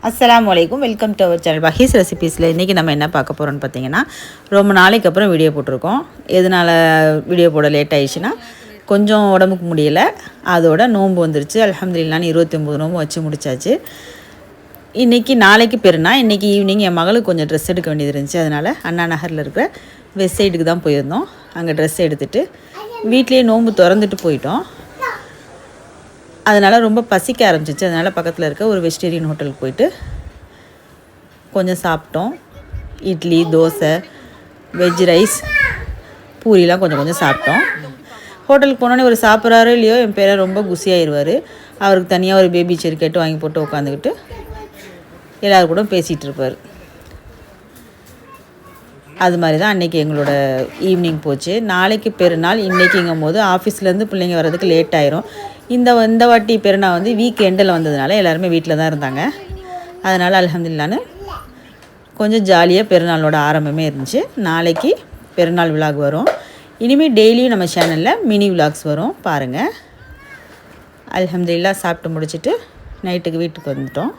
அஸ்ஸலாமு அலைக்கும். Welcome to our channel பஹீஸ் ரெசிபீஸில் இன்றைக்கி நம்ம என்ன பார்க்க போகிறோம்னு பார்த்தீங்கன்னா, ரொம்ப நாளைக்கு அப்புறம் வீடியோ போட்டிருக்கோம். எதனால் வீடியோ போட லேட் ஆகிடுச்சுன்னா, கொஞ்சம் உடம்புக்கு முடியலை, அதோட நோன்பு வந்துருச்சு. அல்ஹம்துலில்லாஹ்னு 29 நோன்பு வச்சு முடித்தாச்சு. இன்றைக்கி நாளைக்கு பெருநாள். இன்றைக்கி ஈவினிங் என் மகளுக்கு கொஞ்சம் ட்ரெஸ் எடுக்க வேண்டியது இருந்துச்சு. அதனால் அண்ணா நகரில் இருக்கிற வெஸ்ட் சைடுக்கு தான் போயிருந்தோம். அங்கே ட்ரெஸ் எடுத்துகிட்டு வீட்லேயே நோன்பு திறந்துட்டு போயிட்டோம். அதனால் ரொம்ப பசிக்க ஆரம்பிச்சிச்சு. அதனால் பக்கத்தில் இருக்க ஒரு வெஜிடேரியன் ஹோட்டலுக்கு போயிட்டு கொஞ்சம் சாப்பிட்டோம். இட்லி, தோசை, வெஜ் ரைஸ், பூரிலாம் கொஞ்சம் சாப்பிட்டோம். ஹோட்டலுக்கு போனோடனே ஒரு சாப்பிட்றாரோ இல்லையோ என் பேரை ரொம்ப குசியாகிடுவார். அவருக்கு தனியாக ஒரு பேபி சேர் கேட்டு வாங்கி போட்டு உட்காந்துக்கிட்டு எல்லோரும் கூட பேசிகிட்டு இருப்பார். அது மாதிரி தான் அன்றைக்கி எங்களோட ஈவினிங் போச்சு. நாளைக்கு பெருநாள். இன்றைக்கிங்கும் போது ஆஃபீஸ்லேருந்து பிள்ளைங்க வர்றதுக்கு லேட் ஆயிரும். இந்த வாட்டி பெருநாள் வந்து வீக் எண்டில் வந்ததுனால எல்லாருமே வீட்டில் தான் இருந்தாங்க. அதனால் அல்ஹம்துலில்லாஹ்னு கொஞ்சம் ஜாலியாக பெருநாளோட ஆரம்பமே இருந்துச்சு. நாளைக்கு பெருநாள் விலாக் வரும். இனிமேல் டெய்லியும் நம்ம சேனலில் மினி விலாக்ஸ் வரும், பாருங்கள். அல்ஹம்துலில்லாஹ் சாப்பிட்டு முடிச்சுட்டு நைட்டுக்கு வீட்டுக்கு வந்துட்டோம்.